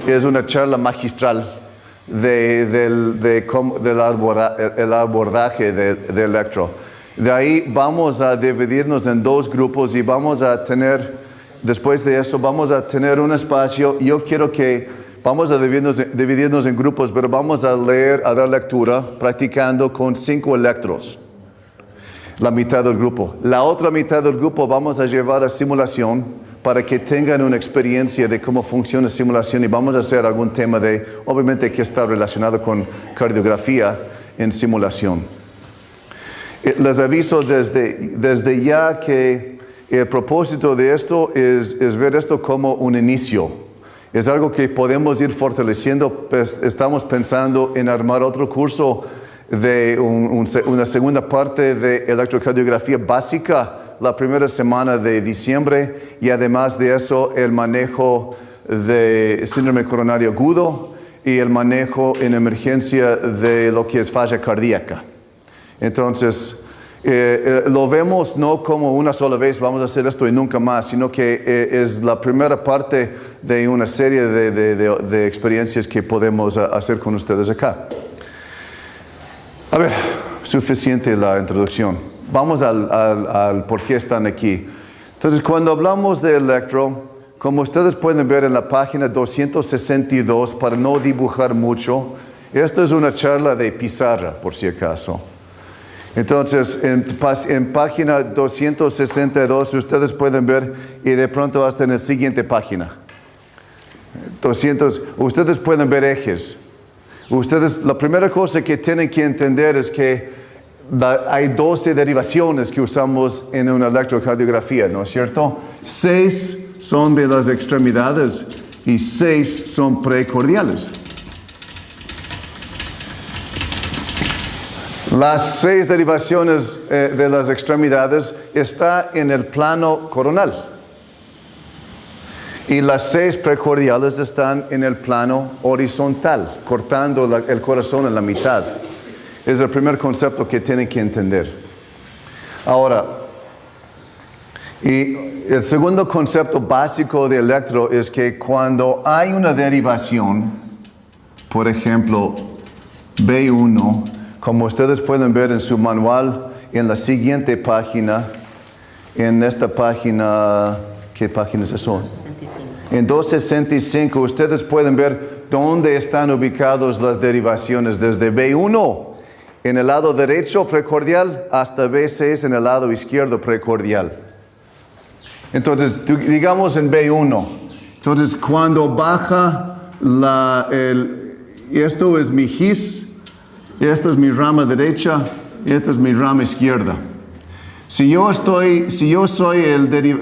es una charla magistral el abordaje de electro. De ahí vamos a dividirnos en dos grupos y vamos a tener, después de eso, vamos a tener un espacio. Yo quiero que vamos a dividirnos en grupos, pero vamos a dar lectura, practicando con 5 electros. La mitad del grupo. La otra mitad del grupo vamos a llevar a simulación para que tengan una experiencia de cómo funciona la simulación y vamos a hacer algún tema obviamente que está relacionado con cardiografía en simulación. Les aviso desde ya que el propósito de esto es ver esto como un inicio. Es algo que podemos ir fortaleciendo. Pues estamos pensando en armar otro curso de una segunda parte de electrocardiografía básica la primera semana de diciembre y además de eso el manejo de síndrome coronario agudo y el manejo en emergencia de lo que es falla cardíaca. Entonces, lo vemos no como una sola vez vamos a hacer esto y nunca más, sino que es la primera parte de una serie de experiencias que podemos hacer con ustedes acá. A ver, suficiente la introducción. Vamos al por qué están aquí. Entonces, cuando hablamos de electro, como ustedes pueden ver en la página 262, para no dibujar mucho, esta es una charla de pizarra, por si acaso. Entonces, en página 262, ustedes pueden ver, y de pronto hasta en la siguiente página. Ustedes pueden ver ejes. La primera cosa que tienen que entender es que hay 12 derivaciones que usamos en una electrocardiografía, ¿no es cierto? 6 son de las extremidades y 6 son precordiales. Las 6 derivaciones de las extremidades están en el plano coronal. Y las 6 precordiales están en el plano horizontal, cortando el corazón en la mitad. Es el primer concepto que tienen que entender. Ahora, y el segundo concepto básico de electro es que cuando hay una derivación, por ejemplo, B1, como ustedes pueden ver en su manual, en la siguiente página, en esta página, ¿qué página es eso? 265. En 265 ustedes pueden ver dónde están ubicadas las derivaciones desde B1 en el lado derecho precordial hasta B6 en el lado izquierdo precordial. Entonces, digamos en B1. Entonces, cuando baja esto es mi GIS, esta es mi rama derecha, esta es mi rama izquierda. Si yo soy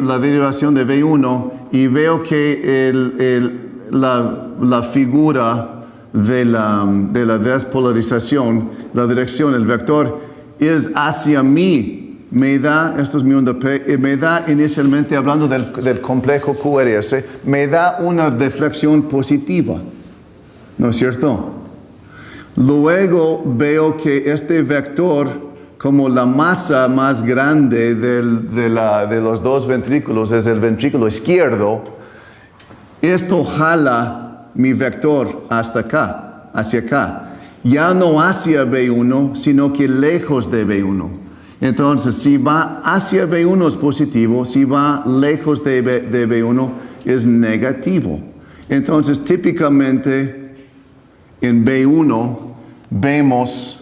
la derivación de B1 y veo que la figura de la despolarización, la dirección, el vector, es hacia mí, me da, esto es mi onda P, me da inicialmente, hablando del complejo QRS, me da una deflexión positiva, ¿no es cierto? Luego veo que este vector, como la masa más grande de los dos ventrículos es el ventrículo izquierdo, esto jala mi vector hasta acá, hacia acá. Ya no hacia B1, sino que lejos de B1. Entonces, si va hacia B1 es positivo, si va lejos de B1 es negativo. Entonces, típicamente en B1 vemos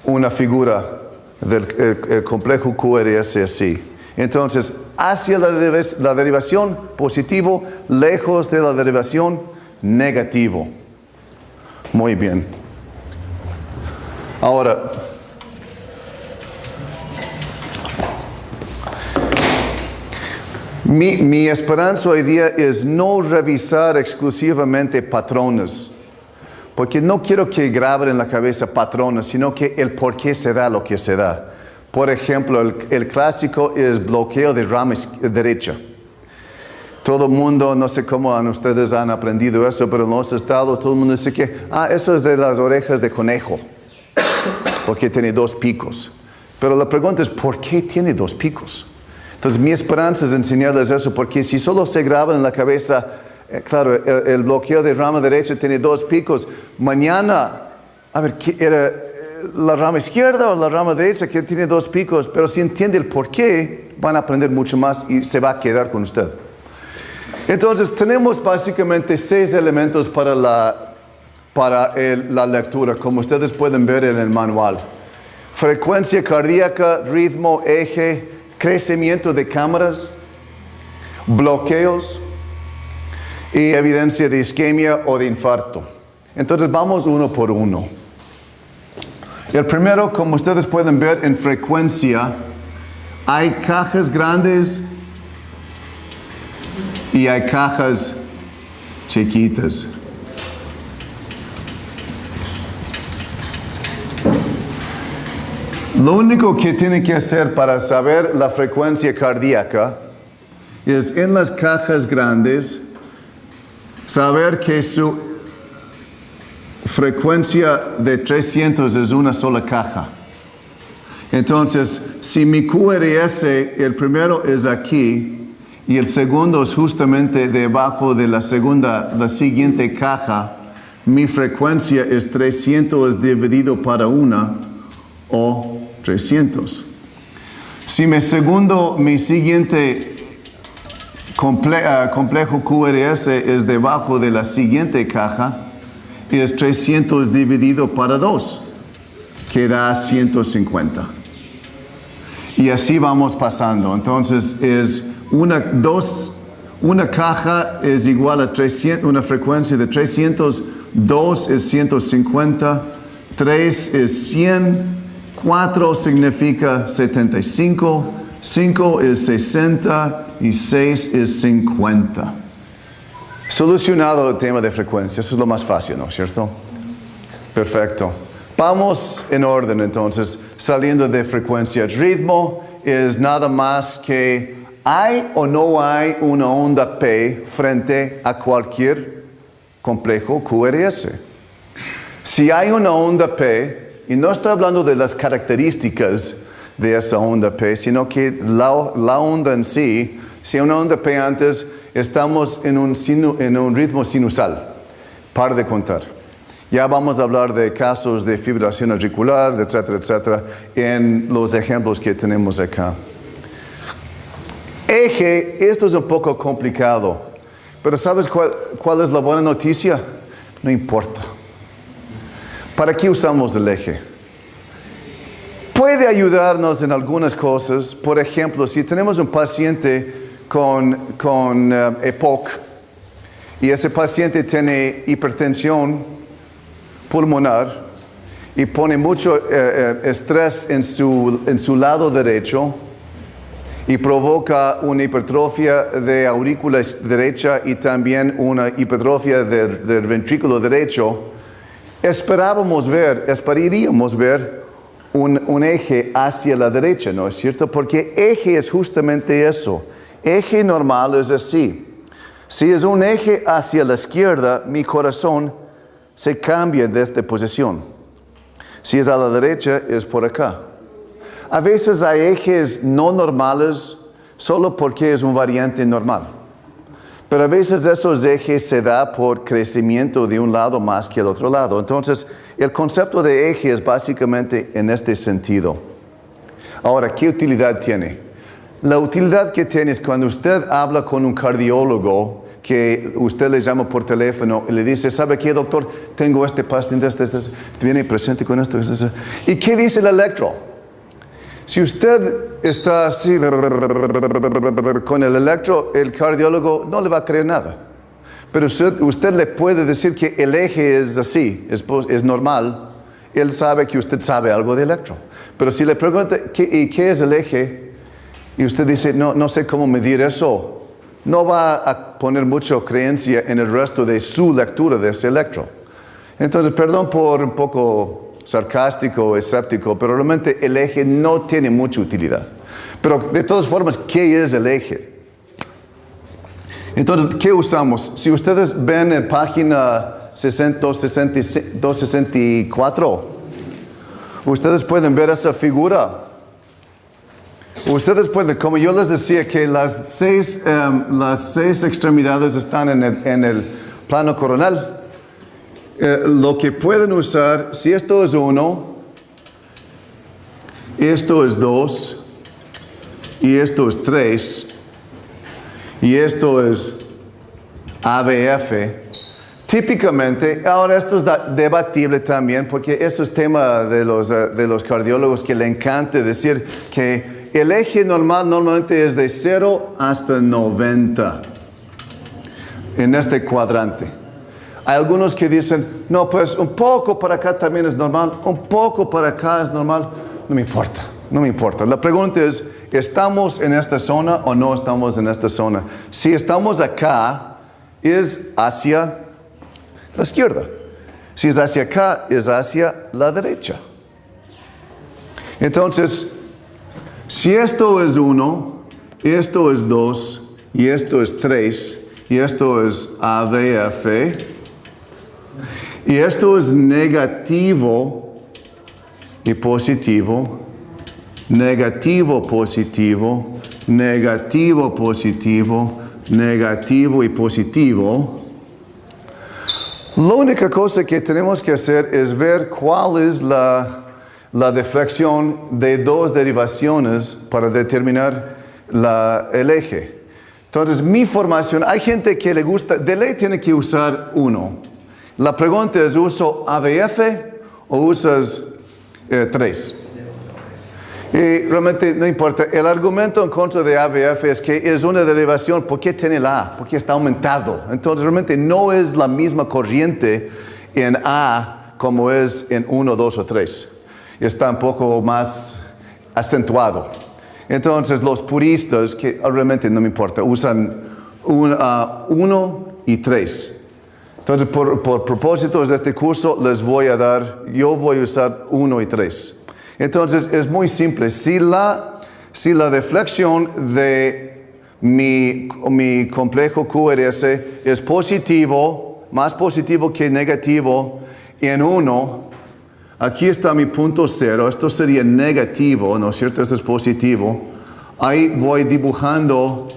una figura del complejo QRS así. Entonces, hacia la derivación positivo, lejos de la derivación negativo. Muy bien. Ahora, mi esperanza hoy día es no revisar exclusivamente patrones. Porque no quiero que graben en la cabeza patrones, sino que el por qué se da lo que se da. Por ejemplo, el clásico es bloqueo de rama derecha. Todo el mundo, no sé cómo ustedes han aprendido eso, pero en los estados todo el mundo dice que, eso es de las orejas de conejo, porque tiene 2 picos. Pero la pregunta es, ¿por qué tiene 2 picos? Entonces, mi esperanza es enseñarles eso, porque si solo se graban en la cabeza Claro, el bloqueo de rama derecha tiene 2 picos. Mañana, a ver, ¿qué era la rama izquierda o la rama derecha que tiene 2 picos? Pero si entiende el por qué, van a aprender mucho más y se va a quedar con usted. Entonces, tenemos básicamente 6 elementos para la lectura, como ustedes pueden ver en el manual. Frecuencia cardíaca, ritmo, eje, crecimiento de cámaras, bloqueos y evidencia de isquemia o de infarto. Entonces vamos uno por uno. El primero, como ustedes pueden ver en frecuencia, hay cajas grandes y hay cajas chiquitas. Lo único que tienen que hacer para saber la frecuencia cardíaca es en las cajas grandes saber que su frecuencia de 300 es una sola caja. Entonces, si mi QRS, el primero es aquí y el segundo es justamente debajo de la siguiente caja, mi frecuencia es 300 dividido para 1 o 300. Si mi siguiente complejo QRS es debajo de la siguiente caja, es 300 dividido para 2, que da 150. Y así vamos pasando. Entonces, una caja es igual a 300, una frecuencia de 300, 2 es 150, 3 es 100, 4 significa 75, 5 es 60 y 6 es 50. Solucionado el tema de frecuencia, eso es lo más fácil, ¿no es cierto? Perfecto. Vamos en orden entonces, saliendo de frecuencia. Ritmo es nada más que ¿hay o no hay una onda P frente a cualquier complejo QRS? Si hay una onda P, y no estoy hablando de las características de esa onda P, sino que la onda en sí, si hay una onda P antes, estamos en un ritmo sinusal. Par de contar. Ya vamos a hablar de casos de fibrilación auricular, etcétera, etcétera, en los ejemplos que tenemos acá. Eje, esto es un poco complicado, pero ¿sabes cuál es la buena noticia? No importa. ¿Para qué usamos el eje? Puede ayudarnos en algunas cosas. Por ejemplo, si tenemos un paciente con EPOC y ese paciente tiene hipertensión pulmonar y pone mucho estrés en su lado derecho y provoca una hipertrofia de aurícula derecha y también una hipertrofia del ventrículo derecho, esperaríamos ver un eje hacia la derecha, ¿no es cierto? Porque eje es justamente eso. Eje normal es así. Si es un eje hacia la izquierda, mi corazón se cambia de esta posición. Si es a la derecha, es por acá. A veces hay ejes no normales solo porque es un variante normal. Pero a veces esos ejes se da por crecimiento de un lado más que el otro lado. Entonces, el concepto de eje es básicamente en este sentido. Ahora, ¿qué utilidad tiene? La utilidad que tiene es cuando usted habla con un cardiólogo que usted le llama por teléfono y le dice, ¿sabe qué, doctor? Tengo este paciente, viene presente con esto. ¿Y qué dice el electro? Si usted está así con el electro, el cardiólogo no le va a creer nada. Pero usted le puede decir que el eje es así, es normal. Él sabe que usted sabe algo de electro. Pero si le pregunta, ¿qué es el eje? Y usted dice, no sé cómo medir eso. No va a poner mucha creencia en el resto de su lectura de ese electro. Entonces, perdón por un poco sarcástico, escéptico, pero realmente el eje no tiene mucha utilidad. Pero de todas formas, ¿qué es el eje? Entonces, ¿qué usamos? Si ustedes ven en página 264, ustedes pueden ver esa figura. Ustedes pueden, como yo les decía, que las seis extremidades están en el plano coronal. Lo que pueden usar, si esto es 1, esto es 2, y esto es 3, y esto es ABF. Típicamente, ahora esto es debatible también, porque esto es tema de los cardiólogos que le encanta decir que el eje normal normalmente es de 0 hasta 90 en este cuadrante. Hay algunos que dicen, no, pues un poco para acá también es normal, un poco para acá es normal. No me importa, no me importa. La pregunta es, ¿estamos en esta zona o no estamos en esta zona? Si estamos acá, es hacia la izquierda. Si es hacia acá, es hacia la derecha. Entonces, si esto es 1, esto es 2, y esto es 3, y esto es ABF, y esto es negativo y positivo, negativo, positivo, negativo, positivo, negativo y positivo. La única cosa que tenemos que hacer es ver cuál es la deflexión de dos derivaciones para determinar el eje. Entonces, mi formación, hay gente que le gusta, de ley tiene que usar 1. La pregunta es, ¿uso ABF o usas 3? Y realmente no importa. El argumento en contra de ABF es que es una derivación. ¿Por qué tiene la A? Porque está aumentado. Entonces realmente no es la misma corriente en A como es en 1, 2 o 3. Está un poco más acentuado. Entonces los puristas, que realmente no me importa, usan 1 y 3. Entonces por propósitos de este curso yo voy a usar 1 y 3. Entonces es muy simple. Si la deflexión de mi complejo QRS es positivo, más positivo que negativo en 1, aquí está mi punto 0, esto sería negativo, ¿no es cierto? Esto es positivo. Ahí voy dibujando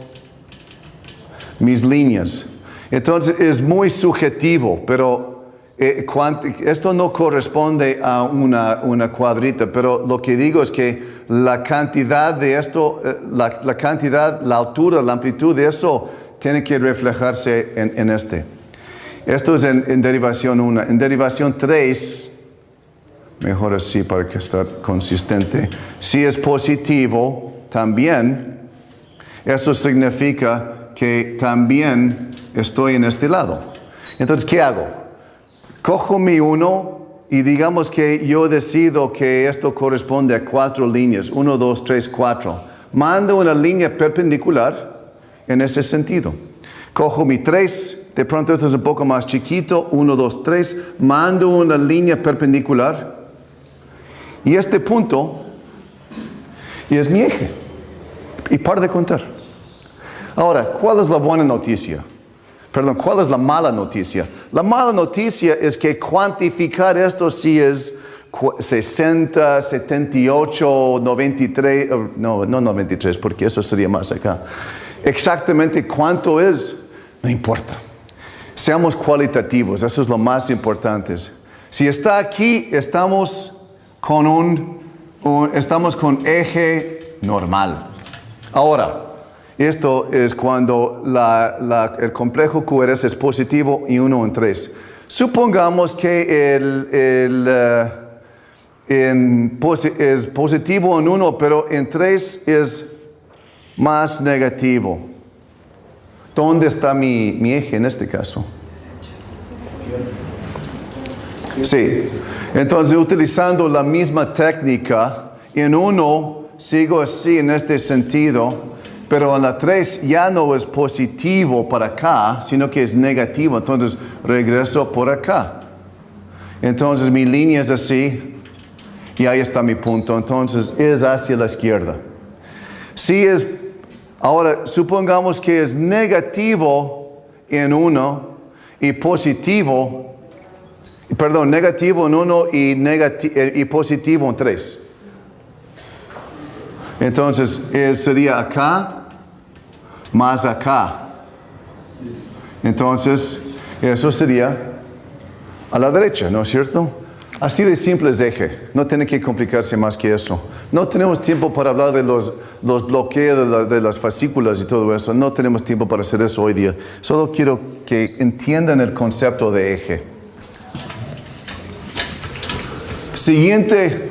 mis líneas. Entonces es muy subjetivo, pero esto no corresponde a una cuadrita, pero lo que digo es que la cantidad de esto, la cantidad, la altura, la amplitud de eso tiene que reflejarse en este. Esto es en derivación 1. En derivación 3, mejor así para que esté consistente. Si es positivo también, eso significa que también estoy en este lado. Entonces, ¿qué hago? Cojo mi 1 y digamos que yo decido que esto corresponde a 4 líneas. 1, 2, 3, 4. Mando una línea perpendicular en ese sentido. Cojo mi 3. De pronto esto es un poco más chiquito. 1, 2, 3. Mando una línea perpendicular. Y este punto es mi eje. Y paro de contar. Ahora, ¿cuál es la buena noticia? Perdón, ¿cuál es la mala noticia? La mala noticia es que cuantificar esto si es 60, 78, 93, no 93, porque eso sería más acá. Exactamente cuánto es, no importa. Seamos cualitativos, eso es lo más importante. Si está aquí, estamos con eje normal. Ahora, esto es cuando el complejo QRS es positivo y 1 en 3. Supongamos que es positivo en 1, pero en 3 es más negativo. ¿Dónde está mi eje en este caso? Sí. Entonces, utilizando la misma técnica, en 1 sigo así en este sentido. Pero en la 3 ya no es positivo para acá, sino que es negativo. Entonces regreso por acá. Entonces mi línea es así. Y ahí está mi punto. Entonces es hacia la izquierda. Ahora supongamos que es negativo en 1 y positivo. Perdón, negativo en 1 y positivo en 3. Entonces, sería acá más acá. Entonces, eso sería a la derecha, ¿no es cierto? Así de simple es eje. No tiene que complicarse más que eso. No tenemos tiempo para hablar de los bloqueos de las fascículas y todo eso. No tenemos tiempo para hacer eso hoy día. Solo quiero que entiendan el concepto de eje. Siguiente,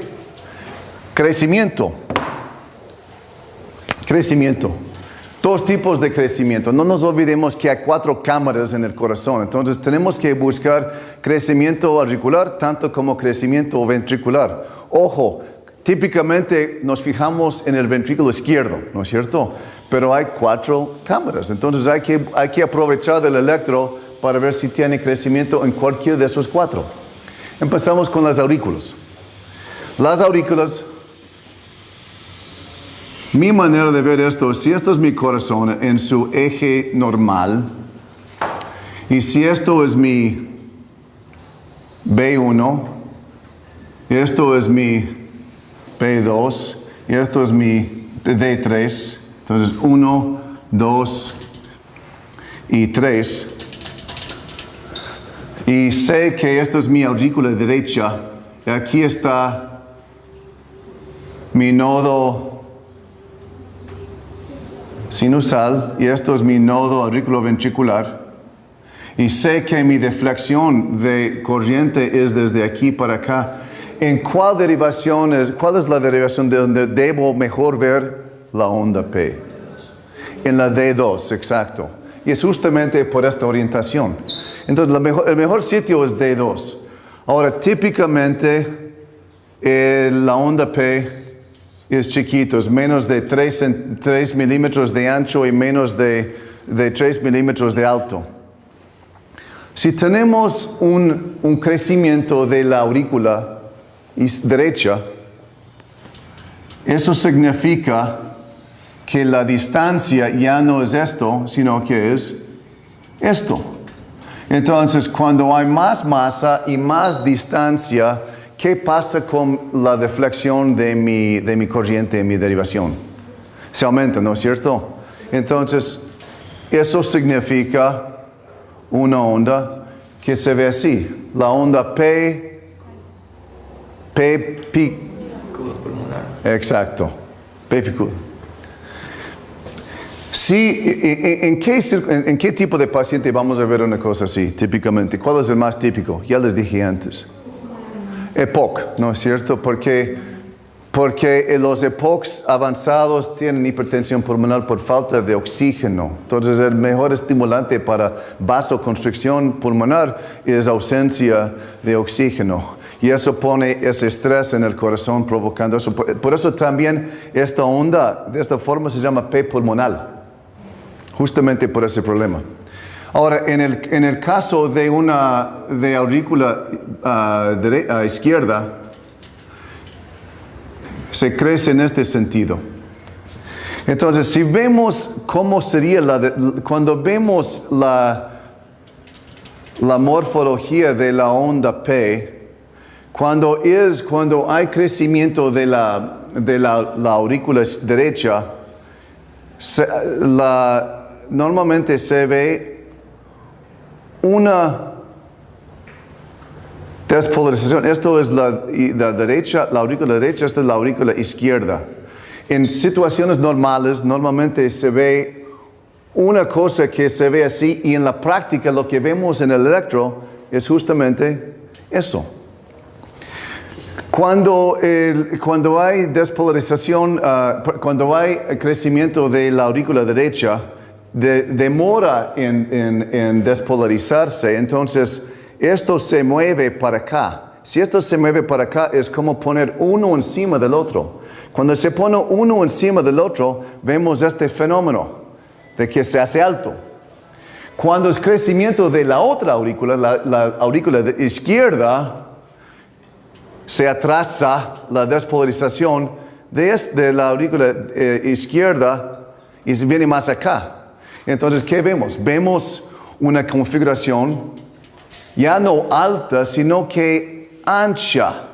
crecimiento. Crecimiento. Dos tipos de crecimiento. No nos olvidemos que hay 4 cámaras en el corazón. Entonces tenemos que buscar crecimiento auricular tanto como crecimiento ventricular. Ojo, típicamente nos fijamos en el ventrículo izquierdo, ¿no es cierto? Pero hay 4 cámaras. Entonces hay que aprovechar del electro para ver si tiene crecimiento en cualquiera de esos 4. Empezamos con las aurículas. Las aurículas, mi manera de ver esto, si esto es mi corazón en su eje normal, y si esto es mi B1, esto es mi B2, y esto es mi D3, entonces 1, 2 y 3, y sé que esto es mi aurícula derecha, y aquí está mi nodo sinusal, y esto es mi nodo auriculoventricular, y sé que mi deflexión de corriente es desde aquí para acá. ¿En cuál derivación cuál es la derivación de donde debo mejor ver la onda P? En la D2, exacto. Y es justamente por esta orientación. Entonces el mejor sitio es D2. Ahora, típicamente la onda P es chiquito, es menos de 3 milímetros de ancho y menos de 3 milímetros de alto. Si tenemos un crecimiento de la aurícula derecha, eso significa que la distancia ya no es esto, sino que es esto. Entonces, cuando hay más masa y más distancia, ¿qué pasa con la deflexión de mi corriente, de mi derivación? Se aumenta, ¿no es cierto? Entonces, eso significa una onda que se ve así. La onda P pulmonar. Exacto, P picudo. Sí, ¿en qué tipo de paciente vamos a ver una cosa así, típicamente? ¿Cuál es el más típico? Ya les dije antes. EPOC, ¿no es cierto? Porque los EPOCs avanzados tienen hipertensión pulmonar por falta de oxígeno. Entonces el mejor estimulante para vasoconstricción pulmonar es ausencia de oxígeno. Y eso pone ese estrés en el corazón provocando eso. Por eso también esta onda de esta forma se llama P pulmonal. Justamente por ese problema. Ahora, en el caso de aurícula izquierda, se crece en este sentido. Entonces, si vemos cómo sería cuando vemos la morfología de la onda P, cuando hay crecimiento de la aurícula derecha, normalmente se ve una despolarización. Esto es la derecha, la aurícula derecha, esta es la aurícula izquierda. En situaciones normales, normalmente se ve una cosa que se ve así, y en la práctica lo que vemos en el electro es justamente eso. Cuando hay despolarización, cuando hay crecimiento de la aurícula derecha, demora en despolarizarse, entonces esto se mueve para acá. Si esto se mueve para acá, es como poner uno encima del otro. Cuando se pone uno encima del otro, vemos este fenómeno de que se hace alto. Cuando es crecimiento de la otra aurícula, la aurícula izquierda, se atrasa la despolarización de la aurícula izquierda y se viene más acá. Entonces, ¿qué vemos? Vemos una configuración ya no alta, sino que ancha,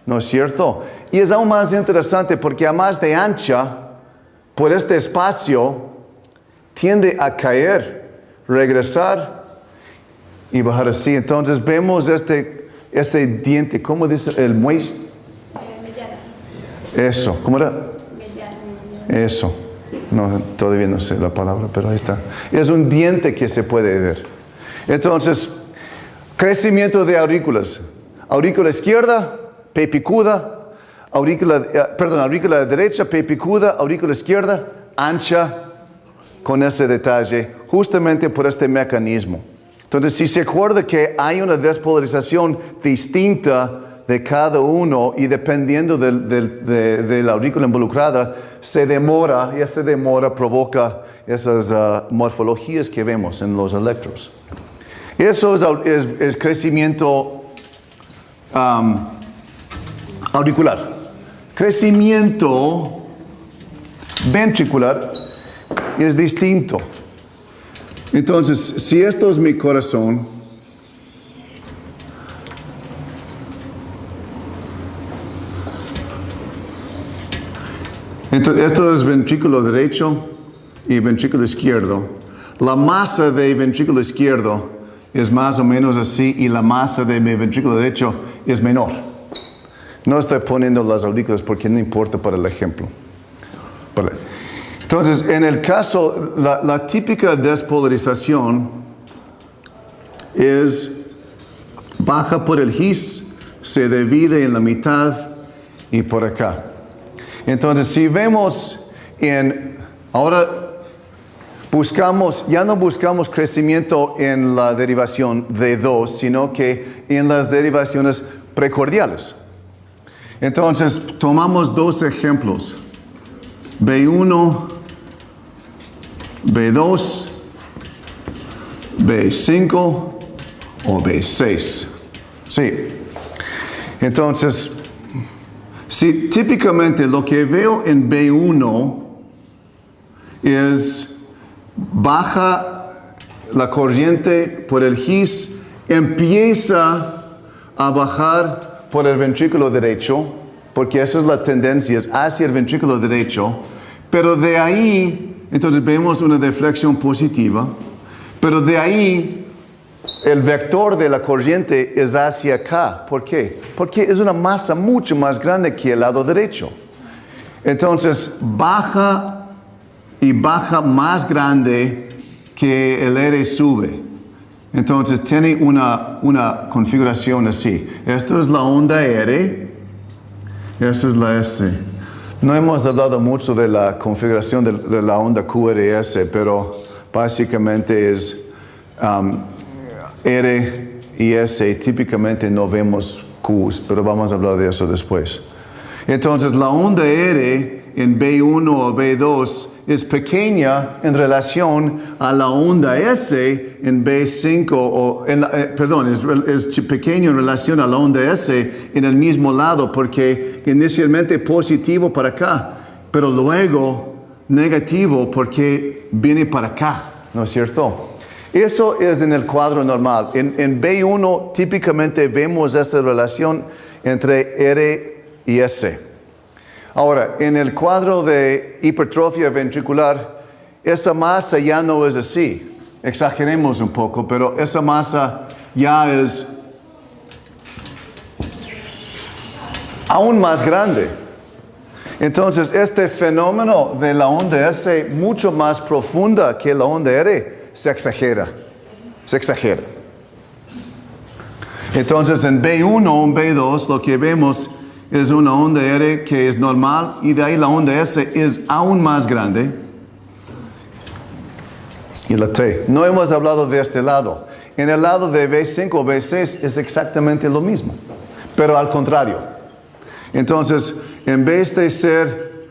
¿no es cierto? Y es aún más interesante porque a más de ancha, por este espacio tiende a caer, regresar y bajar así. Entonces vemos ese diente, ¿cómo dice? El muelle. Eso, ¿cómo era? Eso. No, todavía no sé la palabra, pero ahí está. Es un diente que se puede ver. Entonces, crecimiento de aurículas. Aurícula izquierda, P picuda. Aurícula derecha, P picuda. Aurícula izquierda, ancha, con ese detalle, justamente por este mecanismo. Entonces, si se acuerda que hay una despolarización distinta de cada uno y dependiendo de la aurícula involucrada, se demora y esa demora provoca esas morfologías que vemos en los electros. Eso es crecimiento auricular. Crecimiento ventricular es distinto. Entonces, si esto es mi corazón, entonces esto es ventrículo derecho y ventrículo izquierdo. La masa de ventrículo izquierdo es más o menos así y la masa de mi ventrículo derecho es menor. No estoy poniendo las aurículas porque no importa para el ejemplo. Vale. Entonces, en el caso, la típica despolarización es baja por el GIS, se divide en la mitad y por acá. Entonces, si vemos ahora ya no buscamos crecimiento en la derivación D2, sino que en las derivaciones precordiales. Entonces, tomamos dos ejemplos. B1, B2, B5 o B6. Sí. Entonces, si típicamente lo que veo en B1 es baja la corriente por el GIS, empieza a bajar por el ventrículo derecho, porque esa es la tendencia, es hacia el ventrículo derecho, pero de ahí, entonces vemos una deflexión positiva, pero de ahí el vector de la corriente es hacia acá. ¿Por qué? Porque es una masa mucho más grande que el lado derecho. Entonces baja y baja más grande que el R sube. Entonces tiene una configuración así. Esto es la onda R. Esa es la S. No hemos hablado mucho de la configuración de la onda QRS, pero básicamente es R y S. Típicamente no vemos Qs, pero vamos a hablar de eso después. Entonces la onda R en B1 o B2 es pequeña en relación a la onda S en B5, es pequeño en relación a la onda S en el mismo lado, porque inicialmente positivo para acá, pero luego negativo porque viene para acá, ¿no es cierto? Eso es en el cuadro normal. En B1 típicamente vemos esta relación entre R y S. Ahora, en el cuadro de hipertrofia ventricular, esa masa ya no es así. Exageremos un poco, pero esa masa ya es aún más grande. Entonces, este fenómeno de la onda S, mucho más profunda que la onda R, se exagera. Se exagera. Entonces, en B1 o en B2, lo que vemos es una onda R que es normal y de ahí la onda S es aún más grande. Y la T. No hemos hablado de este lado. En el lado de B5 o B6 es exactamente lo mismo, pero al contrario. Entonces, en vez de ser...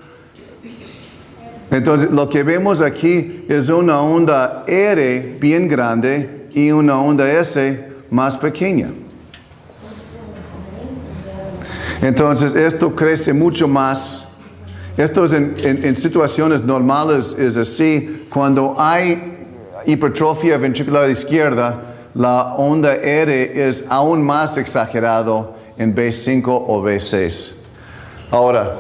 Entonces, lo que vemos aquí es una onda R bien grande y una onda S más pequeña. Entonces, esto crece mucho más. Esto es en situaciones normales es así. Cuando hay hipertrofia ventricular izquierda, la onda R es aún más exagerado en B5 o B6. Ahora,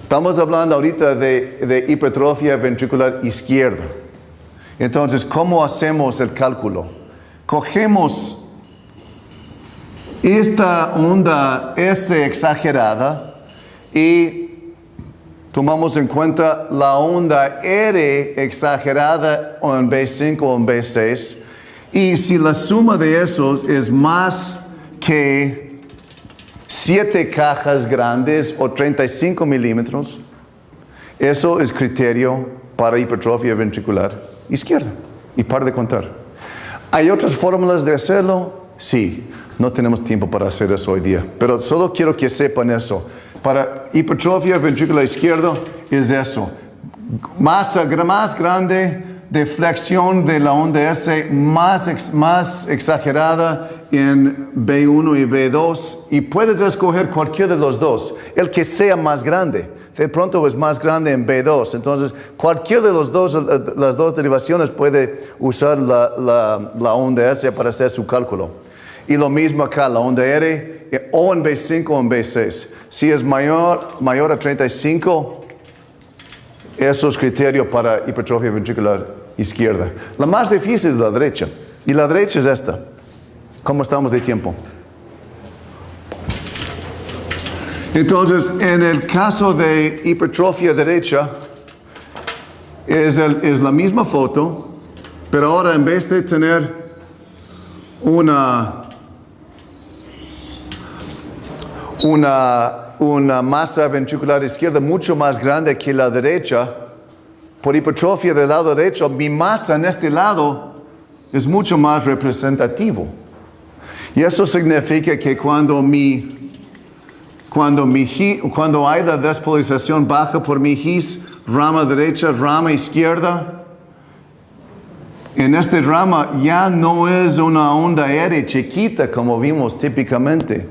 Estamos hablando ahorita de hipertrofia ventricular izquierda. Entonces, ¿cómo hacemos el cálculo? Cogemos esta onda S exagerada y tomamos en cuenta la onda R exagerada o en B5 o en B6. Y si la suma de esos es más que 7 cajas grandes o 35 milímetros, eso es criterio para hipertrofia ventricular izquierda. Y para de contar. ¿Hay otras fórmulas de hacerlo? Sí. No tenemos tiempo para hacer eso hoy día. Pero solo quiero que sepan eso. Para hipertrofia ventricular izquierda es eso. Masa más grande de flexión de la onda S más exagerada en B1 y B2. Y puedes escoger cualquiera de los dos. El que sea más grande. De pronto es más grande en B2. Entonces, cualquiera de las dos derivaciones puede usar la onda S para hacer su cálculo. Y lo mismo acá, la onda R, o en B5 o en B6. Si es mayor a 35, eso es criterio para hipertrofia ventricular izquierda. La más difícil es la derecha. Y la derecha es esta. ¿Cómo estamos de tiempo? Entonces, en el caso de hipertrofia derecha, es la misma foto, pero ahora en vez de tener una masa ventricular izquierda mucho más grande que la derecha, por hipertrofia del lado derecho, mi masa en este lado es mucho más representativo. Y eso significa que cuando hay la despolarización baja por mi GIS, rama derecha, rama izquierda, en este rama ya no es una onda R chiquita como vimos típicamente,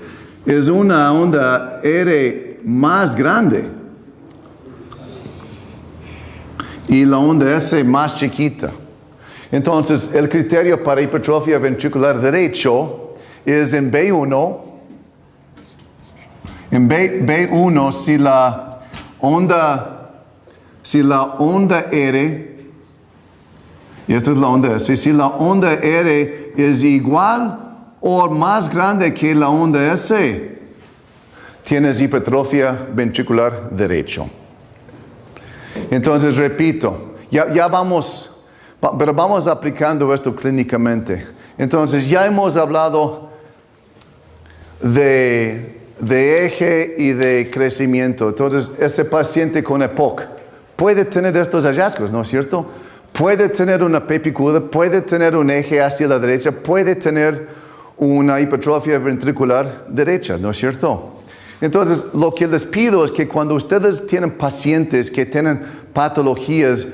es una onda R más grande y la onda S más chiquita. Entonces, el criterio para hipertrofia ventricular derecho es en B1. En B1, si la onda R, y esta es la onda S, si la onda R es igual o más grande que la onda S, tienes hipertrofia ventricular derecho. Entonces, repito, ya vamos, pero vamos aplicando esto clínicamente. Entonces, ya hemos hablado de eje y de crecimiento. Entonces, ese paciente con EPOC puede tener estos hallazgos, ¿no es cierto? Puede tener una P picuda, puede tener un eje hacia la derecha, puede tener una hipertrofia ventricular derecha, ¿no es cierto? Entonces, lo que les pido es que cuando ustedes tienen pacientes que tienen patologías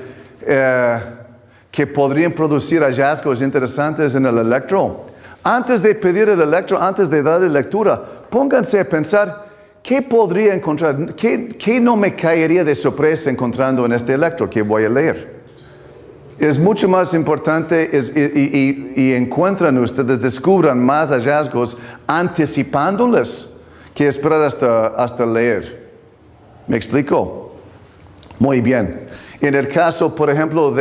que podrían producir hallazgos interesantes en el electro, antes de pedir el electro, antes de darle lectura, pónganse a pensar qué podría encontrar, qué no me caería de sorpresa encontrando en este electro que voy a leer. Es mucho más importante y encuentran ustedes, descubran más hallazgos anticipándoles que esperar hasta leer. ¿Me explico? Muy bien. En el caso, por ejemplo,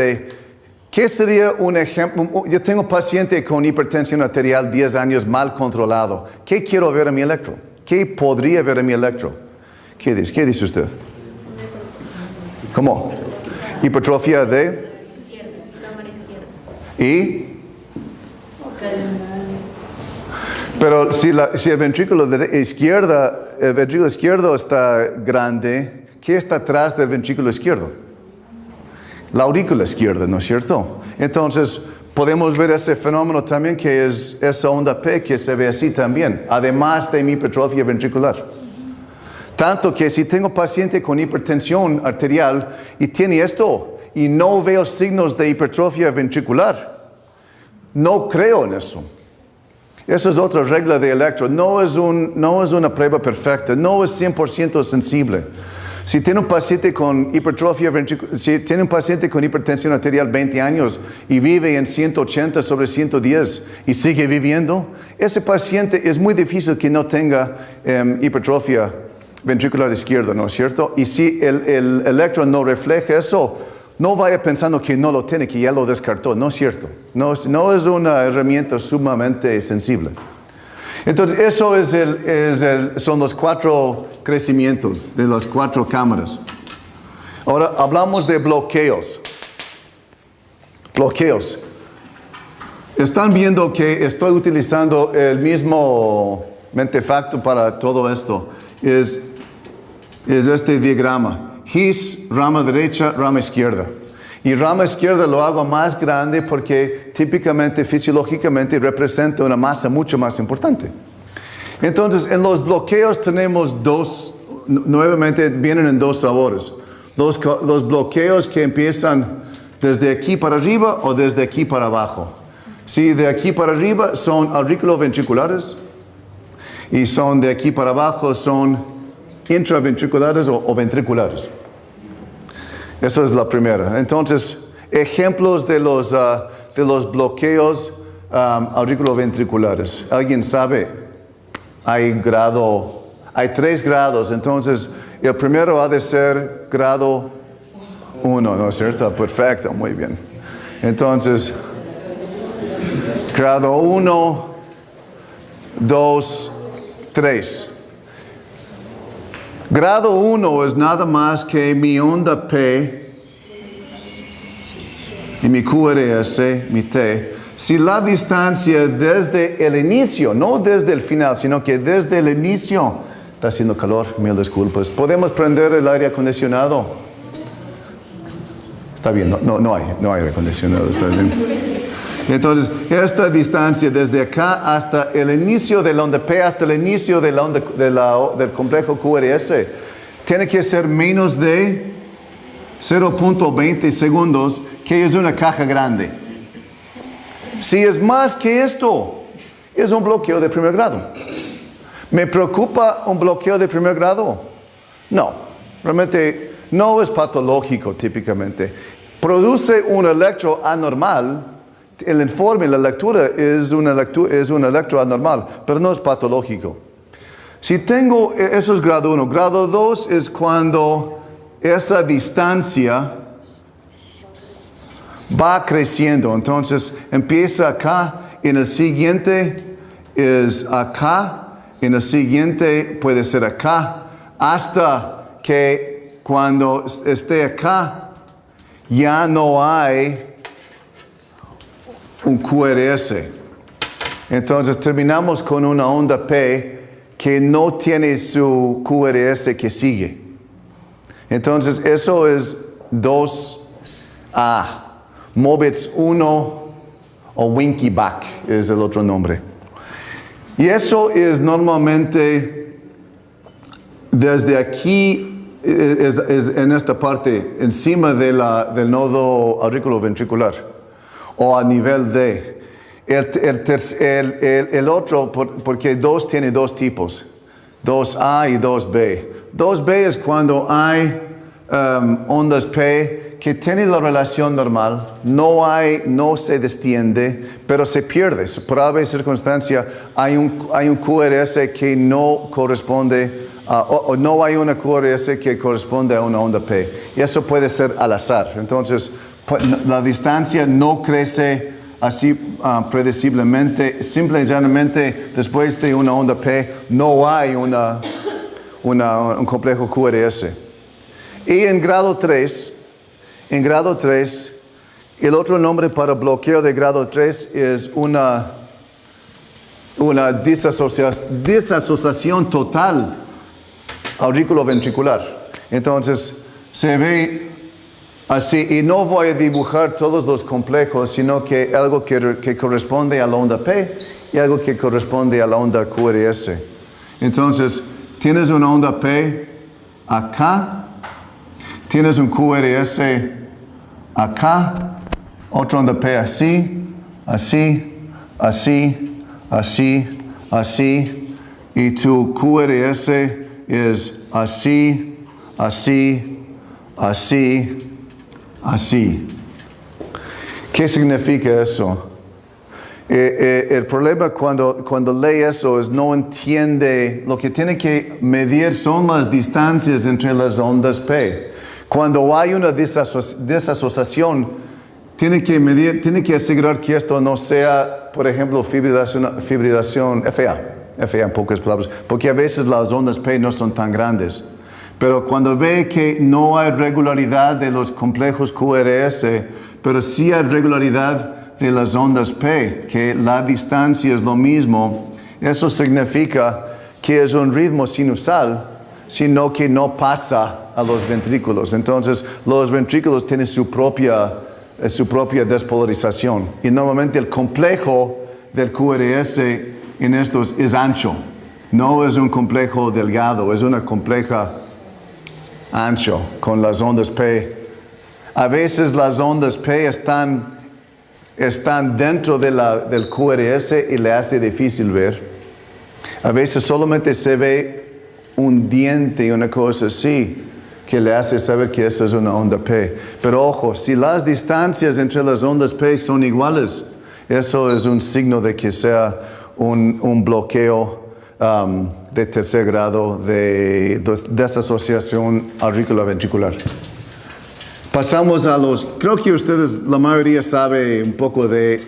¿qué sería un ejemplo? Yo tengo un paciente con hipertensión arterial 10 años mal controlado. ¿Qué quiero ver en mi electro? ¿Qué podría ver en mi electro? ¿Qué dice usted? ¿Cómo? Hipertrofia de... ¿Y? Pero si el ventrículo izquierdo está grande, ¿qué está atrás del ventrículo izquierdo? La aurícula izquierda, ¿no es cierto? Entonces, podemos ver ese fenómeno también que es esa onda P que se ve así también, además de mi hipertrofia ventricular. Tanto que si tengo paciente con hipertensión arterial y tiene esto y no veo signos de hipertrofia ventricular, no creo en eso. Esa es otra regla de electro. No es una prueba perfecta, no es 100% sensible. Si tiene un paciente con hipertrofia ventricular, si tiene un paciente con hipertensión arterial 20 años y vive en 180 sobre 110 y sigue viviendo, ese paciente es muy difícil que no tenga hipertrofia ventricular izquierdo, ¿no es cierto? Y si el electro no refleja eso, no vaya pensando que no lo tiene, que ya lo descartó. No es cierto. No es una herramienta sumamente sensible. Entonces, eso son los 4 crecimientos de las 4 cámaras. Ahora, hablamos de bloqueos. Bloqueos. Están viendo que estoy utilizando el mismo mentefacto para todo esto. Es este diagrama. His, rama derecha, rama izquierda. Y rama izquierda lo hago más grande porque típicamente, fisiológicamente, representa una masa mucho más importante. Entonces, en los bloqueos tenemos 2, nuevamente vienen en 2 sabores. Los bloqueos que empiezan desde aquí para arriba o desde aquí para abajo. Si de aquí para arriba son auriculoventriculares y son de aquí para abajo son intraventriculares o ventriculares. Esa es la primera. Entonces, ejemplos de los bloqueos auriculoventriculares. ¿Alguien sabe? Hay 3 grados. Entonces, el primero ha de ser grado 1, ¿no es cierto? Perfecto, muy bien. Entonces, grado 1, 2, 3. Grado 1 es nada más que mi onda P y mi QRS, mi T. Si la distancia desde el inicio, no desde el final, sino que desde el inicio, está haciendo calor, mil disculpas. ¿Podemos prender el aire acondicionado? Está bien, no hay aire acondicionado, está bien. Entonces, esta distancia desde acá hasta el inicio de la onda P, hasta el inicio de la onda, del complejo QRS, tiene que ser menos de 0.20 segundos, que es una caja grande. Si es más que esto, es un bloqueo de primer grado. ¿Me preocupa un bloqueo de primer grado? No, realmente no es patológico típicamente. Produce un electro anormal. El informe, la lectura es un electro anormal, pero no es patológico. Si tengo, eso es grado 1. Grado 2 es cuando esa distancia va creciendo. Entonces empieza acá, en el siguiente es acá, en el siguiente puede ser acá, hasta que cuando esté acá ya no hay un QRS. Entonces terminamos con una onda P que no tiene su QRS que sigue. Entonces eso es 2A. Mobitz 1 o Winky Back es el otro nombre. Y eso es normalmente desde aquí, es en esta parte, encima de del nodo auriculoventricular, o a nivel de. El otro, porque 2 tiene 2 tipos, 2A y 2B. 2B es cuando hay ondas P que tienen la relación normal, no se desciende, pero se pierde. Por alguna circunstancia hay un QRS que no corresponde, o no hay una QRS que corresponde a una onda P. Y eso puede ser al azar. Entonces, la distancia no crece así predeciblemente. Simple y llanamente, después de una onda P, no hay un complejo QRS. Y en grado 3, el otro nombre para bloqueo de grado 3 es una disasociación total auriculoventricular. Entonces, se ve así, y no voy a dibujar todos los complejos, sino que algo que corresponde a la onda P y algo que corresponde a la onda QRS. Entonces, tienes una onda P acá, tienes un QRS acá, otra onda P así, así, así, así, así, y tu QRS es así, así, así, así. ¿Qué significa eso? El problema cuando lee eso es no entiende, lo que tiene que medir son las distancias entre las ondas P. Cuando hay una desasociación, tiene que medir, tiene que asegurar que esto no sea, por ejemplo, fibrilación FA en pocas palabras, porque a veces las ondas P no son tan grandes. Pero cuando ve que no hay regularidad de los complejos QRS, pero sí hay regularidad de las ondas P, que la distancia es lo mismo, eso significa que es un ritmo sinusal, sino que no pasa a los ventrículos. Entonces, los ventrículos tienen su propia despolarización. Y normalmente el complejo del QRS en estos es ancho. No es un complejo delgado, es una compleja ancho con las ondas P. A veces las ondas P están dentro del QRS y le hace difícil ver. A veces solamente se ve un diente y una cosa así que le hace saber que esa es una onda P. Pero ojo, si las distancias entre las ondas P son iguales, eso es un signo de que sea un bloqueo de tercer grado de desasociación auriculoventricular. Pasamos a creo que ustedes, la mayoría sabe un poco de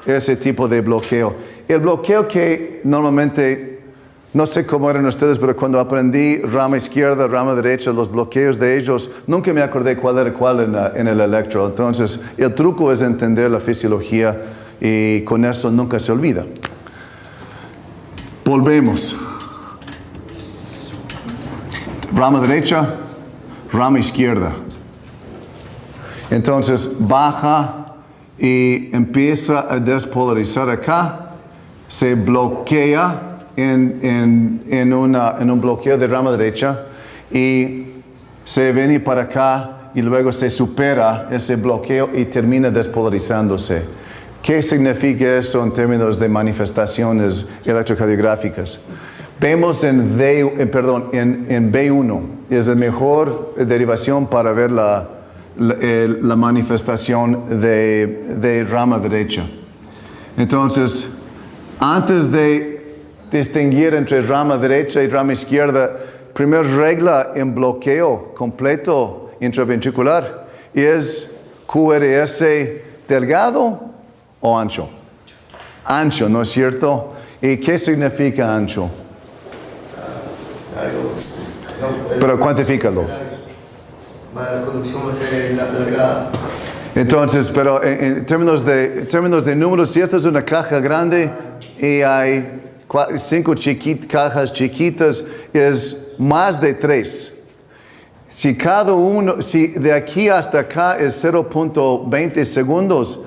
ese tipo de bloqueo. El bloqueo que normalmente, no sé cómo eran ustedes, pero cuando aprendí rama izquierda, rama derecha, los bloqueos de ellos, nunca me acordé cuál era cuál en el electro. Entonces, el truco es entender la fisiología y con eso nunca se olvida. Volvemos. Rama derecha, rama izquierda. Entonces baja y empieza a despolarizar acá, se bloquea en un bloqueo de rama derecha y se viene para acá y luego se supera ese bloqueo y termina despolarizándose. ¿Qué significa eso en términos de manifestaciones electrocardiográficas? Vemos en B1, es la mejor derivación para ver la manifestación de rama derecha. Entonces, antes de distinguir entre rama derecha y rama izquierda, primera regla en bloqueo completo intraventricular es QRS delgado o ancho. Ancho, ¿no es cierto? ¿Y qué significa ancho? Pero cuantifícalo. La conducción va a ser alargada. Entonces, pero en términos de números, si esta es una caja grande y hay 5 cajas chiquitas, es más de 3. Si de aquí hasta acá es 0.20 segundos,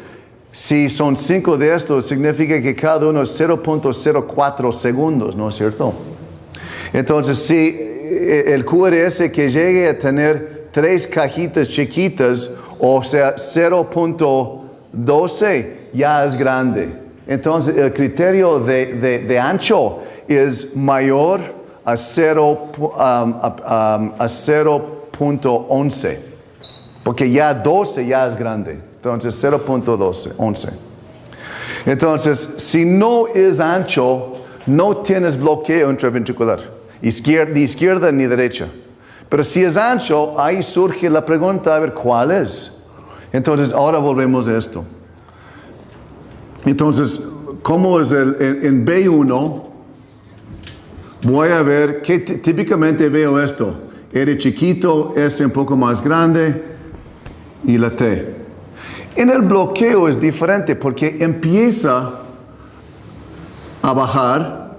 si son 5 de estos, significa que cada uno es 0.04 segundos, ¿no es cierto? Entonces, si el QRS que llegue a tener 3 cajitas chiquitas, o sea, 0.12, ya es grande. Entonces, el criterio de ancho es mayor a 0.11, porque ya 12 ya es grande. Entonces, 0.12, 11. Entonces, si no es ancho, no tienes bloqueo intraventricular, ni izquierda ni derecha. Pero si es ancho, ahí surge la pregunta, a ver, ¿cuál es? Entonces, ahora volvemos a esto. Entonces, ¿cómo es en B1? Voy a ver, que típicamente veo esto. R chiquito, S un poco más grande y la T. En el bloqueo es diferente porque empieza a bajar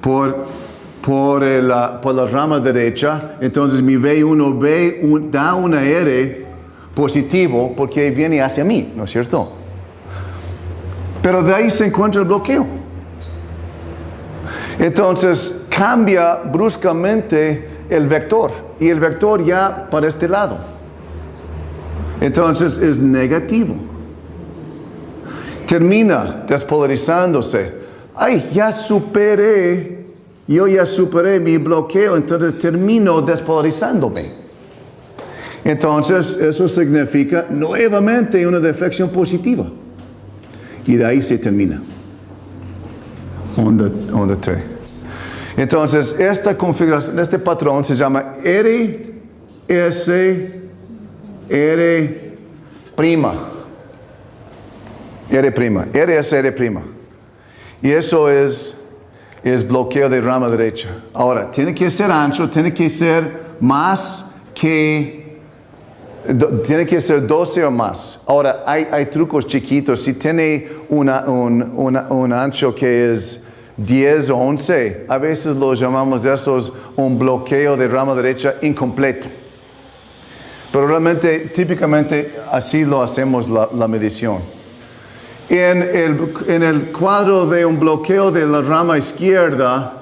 por la rama derecha. Entonces mi B1 da una R positivo porque viene hacia mí, ¿no es cierto? Pero de ahí se encuentra el bloqueo. Entonces cambia bruscamente el vector y el vector ya para este lado. Entonces es negativo. Termina despolarizándose. Ay, yo ya superé mi bloqueo, entonces termino despolarizándome. Entonces eso significa nuevamente una deflexión positiva. Y de ahí se termina. onda T. Entonces, esta configuración, este patrón se llama R, S, R'. R', RS, R'. Y eso es bloqueo de rama derecha. Ahora, tiene que ser ancho, tiene que ser más que, tiene que ser 12 o más. Ahora, hay trucos chiquitos. Si tiene un ancho que es 10 o 11, a veces lo llamamos de esos un bloqueo de rama derecha incompleto. Pero realmente, típicamente, así lo hacemos la medición. En el cuadro de un bloqueo de la rama izquierda,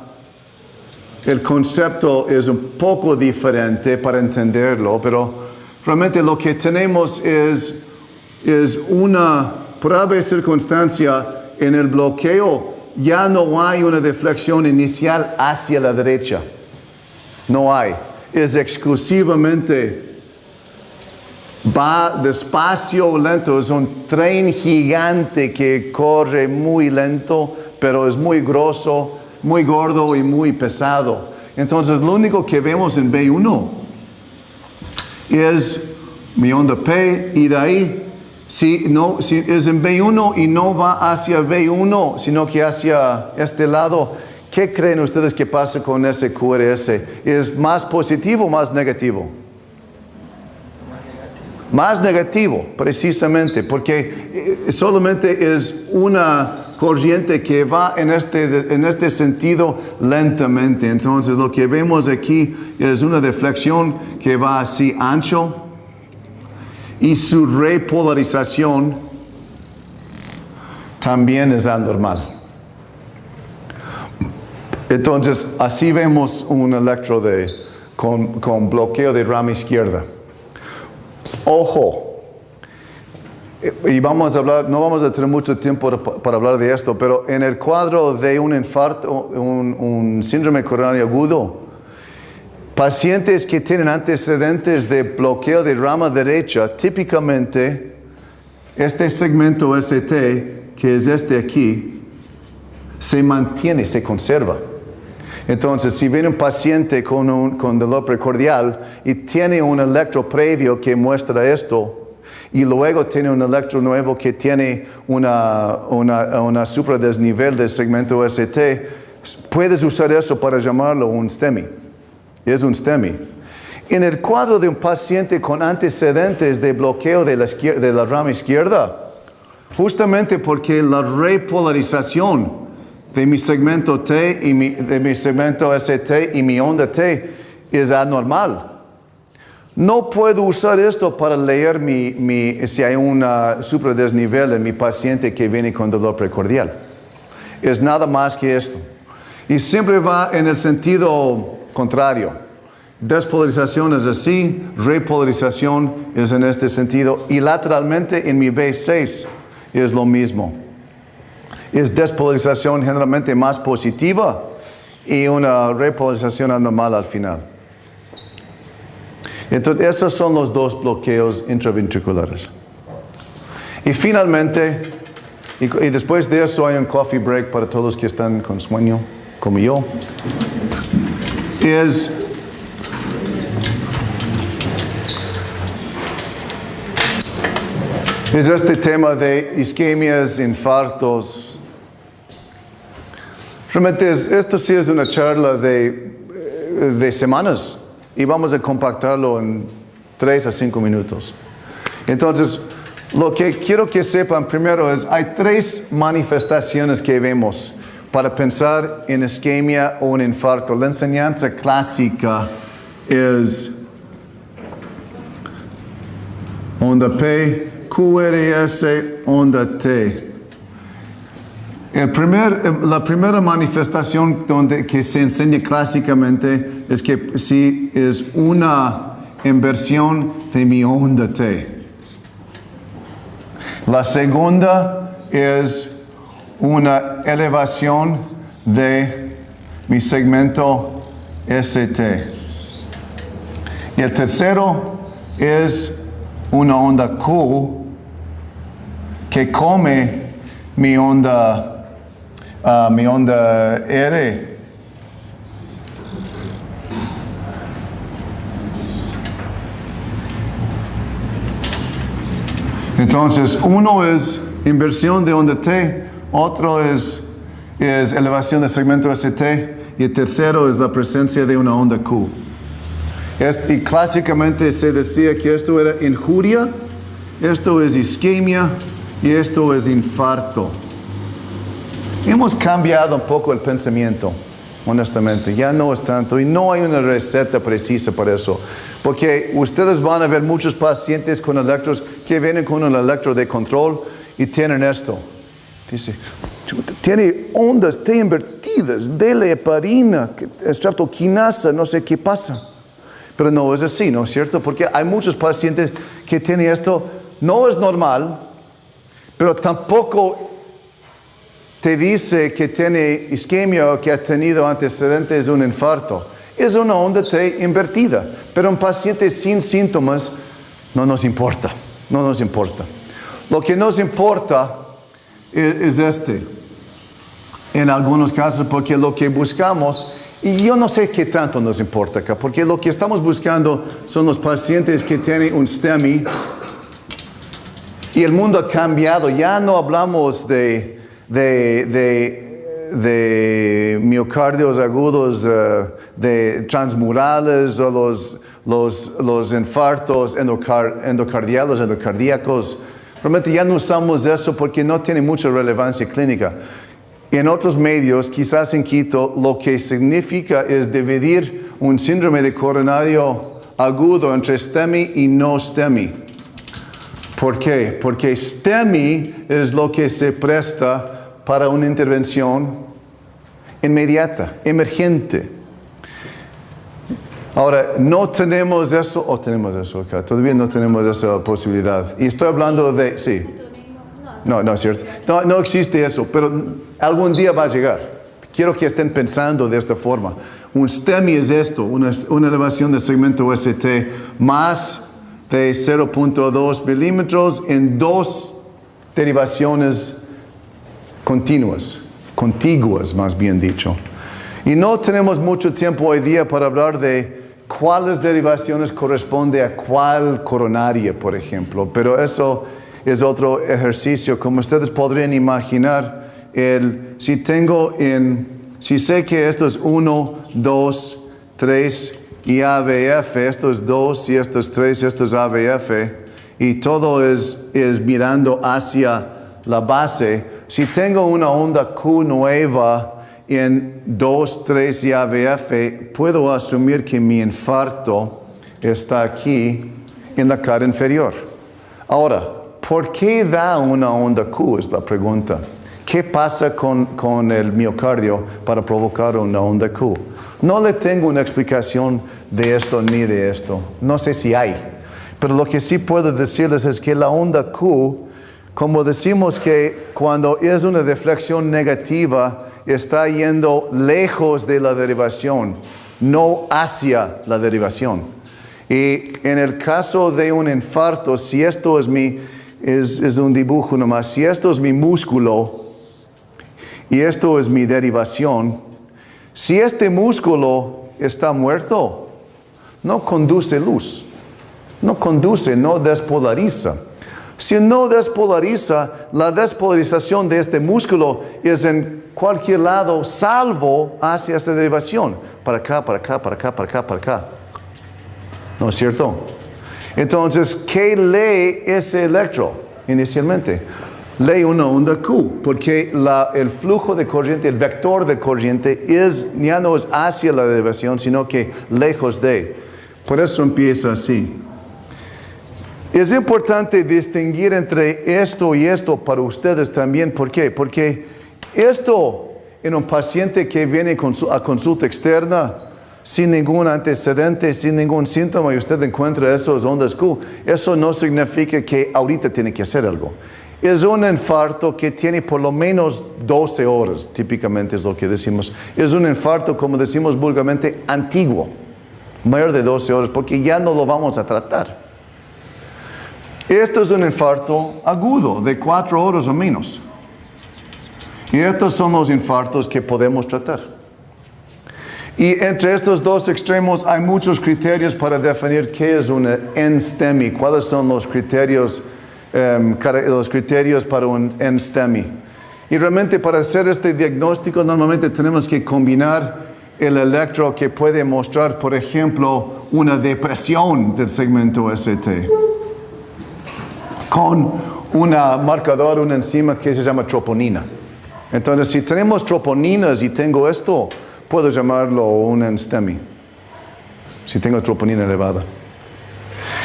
el concepto es un poco diferente para entenderlo, pero realmente lo que tenemos es una, por ave circunstancia, en el bloqueo ya no hay una deflexión inicial hacia la derecha. No hay. Es exclusivamente va despacio, lento. Es un tren gigante que corre muy lento, pero es muy grosso, muy gordo y muy pesado. Entonces, lo único que vemos en B1 es mi onda P, y de ahí, si es en B1 y no va hacia B1, sino que hacia este lado, ¿qué creen ustedes que pasa con ese QRS? ¿Es más positivo o más negativo? Más negativo, precisamente, porque solamente es una corriente que va en este sentido lentamente. Entonces, lo que vemos aquí es una deflexión que va así ancho, y su repolarización también es anormal. Entonces, así vemos un electro con bloqueo de rama izquierda. Ojo, y vamos a hablar, no vamos a tener mucho tiempo para hablar de esto, pero en el cuadro de un infarto, un síndrome coronario agudo, pacientes que tienen antecedentes de bloqueo de rama derecha, típicamente este segmento ST, que es este aquí, se mantiene, se conserva. Entonces, si viene un paciente con dolor precordial y tiene un electro previo que muestra esto, y luego tiene un electro nuevo que tiene una supradesnivel del segmento ST, puedes usar eso para llamarlo un STEMI. Es un STEMI. En el cuadro de un paciente con antecedentes de bloqueo de la rama izquierda, justamente porque la repolarización de mi segmento T y de mi segmento ST y mi onda T es anormal. No puedo usar esto para leer si hay una supradesnivel en mi paciente que viene con dolor precordial. Es nada más que esto. Y siempre va en el sentido contrario. Despolarización es así, repolarización es en este sentido. Y lateralmente en mi B6 es lo mismo. Es despolarización generalmente más positiva y una repolarización anormal al final. Entonces, esos son los dos bloqueos intraventriculares. Y finalmente, y después de eso hay un coffee break para todos que están con sueño, como yo, es este tema de isquemias, infartos. Realmente esto sí es una charla de semanas y vamos a compactarlo en 3 a 5 minutos. Entonces, lo que quiero que sepan primero es, hay 3 manifestaciones que vemos para pensar en isquemia o un infarto. La enseñanza clásica es onda P, QRS, onda T. La primera manifestación que se enseña clásicamente es que si es una inversión de mi onda T. La segunda es una elevación de mi segmento ST. Y el tercero es una onda Q que come mi onda mi onda R. Entonces, uno es inversión de onda T, otro es elevación de segmento ST, y el tercero es la presencia de una onda Q. Y clásicamente se decía que esto era injuria, esto es isquemia y esto es infarto. Hemos cambiado un poco el pensamiento, honestamente, ya no es tanto, y no hay una receta precisa para eso, porque ustedes van a ver muchos pacientes con electros que vienen con un electro de control y tienen esto. Dice, tiene ondas T invertidas, dele heparina, estreptoquinasa, no sé qué pasa. Pero no es así, ¿no es cierto? Porque hay muchos pacientes que tienen esto, no es normal, pero tampoco te dice que tiene isquemia o que ha tenido antecedentes de un infarto. Es una onda T invertida, pero un paciente sin síntomas no nos importa, no nos importa. Lo que nos importa es en algunos casos, porque lo que buscamos, y yo no sé qué tanto nos importa acá, porque lo que estamos buscando son los pacientes que tienen un STEMI, y el mundo ha cambiado, ya no hablamos de miocardios agudos, de transmurales o los infartos endocardíacos. Realmente ya no usamos eso porque no tiene mucha relevancia clínica. En otros medios, quizás en Quito, lo que significa es dividir un síndrome de coronario agudo entre STEMI y no STEMI. ¿Por qué? Porque STEMI es lo que se presta para una intervención inmediata, emergente. Ahora, no tenemos eso, o tenemos eso acá, todavía no tenemos esa posibilidad. Y estoy hablando de, sí. No, es cierto. No existe eso, pero algún día va a llegar. Quiero que estén pensando de esta forma. Un STEMI es esto, una elevación de segmento ST más de 0.2 milímetros en dos derivaciones contiguas más bien dicho. Y no tenemos mucho tiempo hoy día para hablar de cuáles derivaciones corresponde a cuál coronaria, por ejemplo, pero eso es otro ejercicio. Como ustedes podrían imaginar, si sé que esto es 1, 2, 3 y AVF, esto es 2 y esto es 3 y esto es AVF, y todo es mirando hacia la base. Si tengo una onda Q nueva en 2, 3 y AVF, puedo asumir que mi infarto está aquí en la cara inferior. Ahora, ¿por qué da una onda Q? Es la pregunta. ¿Qué pasa con el miocardio para provocar una onda Q? No le tengo una explicación de esto ni de esto. No sé si hay. Pero lo que sí puedo decirles es que la onda Q, como decimos que cuando es una deflexión negativa, está yendo lejos de la derivación, no hacia la derivación. Y en el caso de un infarto, si esto es un dibujo nomás, si esto es mi músculo y esto es mi derivación, si este músculo está muerto, no conduce luz, no despolariza. Si no despolariza, la despolarización de este músculo es en cualquier lado, salvo hacia esta derivación. Para acá, para acá, para acá, para acá, para acá. ¿No es cierto? Entonces, ¿qué lee ese electro inicialmente? Lee una onda Q, porque el flujo de corriente, el vector de corriente, ya no es hacia la derivación, sino que lejos de. Por eso empieza así. Es importante distinguir entre esto y esto para ustedes también. ¿Por qué? Porque esto en un paciente que viene a consulta externa sin ningún antecedente, sin ningún síntoma, y usted encuentra esos ondas Q, eso no significa que ahorita tiene que hacer algo. Es un infarto que tiene por lo menos 12 horas, típicamente es lo que decimos. Es un infarto, como decimos vulgarmente, antiguo, mayor de 12 horas, porque ya no lo vamos a tratar. Esto es un infarto agudo, de 4 horas o menos. Y estos son los infartos que podemos tratar. Y entre estos dos extremos hay muchos criterios para definir qué es una NSTEMI, cuáles son los criterios para un NSTEMI. Y realmente para hacer este diagnóstico normalmente tenemos que combinar el electro que puede mostrar, por ejemplo, una depresión del segmento ST con un marcador, una enzima que se llama troponina. Entonces, si tenemos troponinas y tengo esto, puedo llamarlo un NSTEMI, si tengo troponina elevada.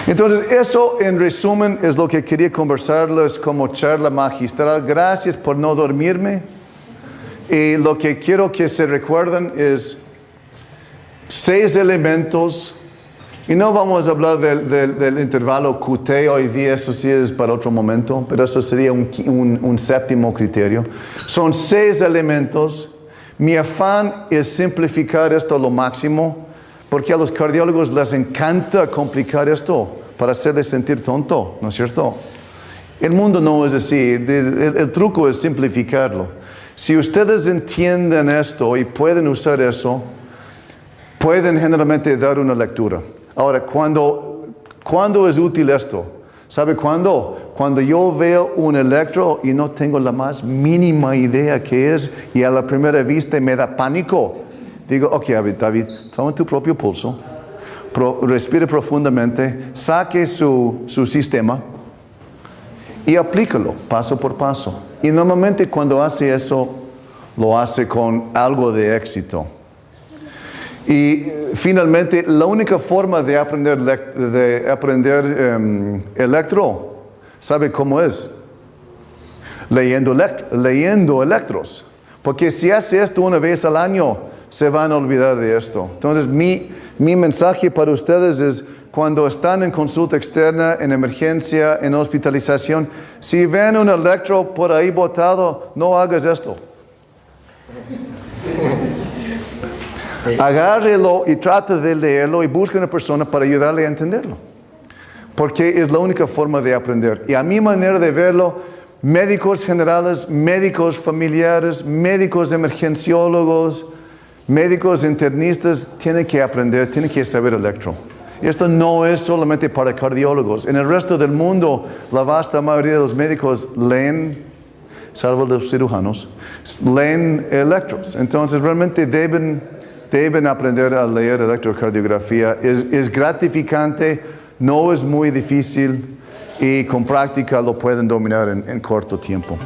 Entonces, eso en resumen es lo que quería conversarles como charla magistral. Gracias por no dormirme. Y lo que quiero que se recuerden es 6 elementos. Y no vamos a hablar del intervalo QT hoy día, eso sí es para otro momento, pero eso sería un séptimo criterio. Son 6 elementos. Mi afán es simplificar esto a lo máximo, porque a los cardiólogos les encanta complicar esto para hacerles sentir tonto, ¿no es cierto? El mundo no es así, el truco es simplificarlo. Si ustedes entienden esto y pueden usar eso, pueden generalmente dar una lectura. Ahora, ¿cuándo es útil esto? ¿Sabe cuándo? Cuando yo veo un electro y no tengo la más mínima idea qué es y a la primera vista me da pánico. Digo, ok, David, toma tu propio pulso, respire profundamente, saque su sistema y aplícalo paso por paso. Y normalmente cuando hace eso, lo hace con algo de éxito. Y finalmente, la única forma de aprender electro, ¿sabe cómo es? Leyendo electros. Porque si hace esto una vez al año, se van a olvidar de esto. Entonces, mi mensaje para ustedes es, cuando están en consulta externa, en emergencia, en hospitalización, si ven un electro por ahí botado, no hagas esto. Agárrelo y trate de leerlo y busque una persona para ayudarle a entenderlo. Porque es la única forma de aprender. Y a mi manera de verlo, médicos generales, médicos familiares, médicos emergenciólogos, médicos internistas tienen que aprender, tienen que saber electro. Y esto no es solamente para cardiólogos. En el resto del mundo, la vasta mayoría de los médicos leen, salvo los cirujanos, leen electros. Entonces realmente deben aprender a leer electrocardiografía. Es gratificante, no es muy difícil y con práctica lo pueden dominar en corto tiempo.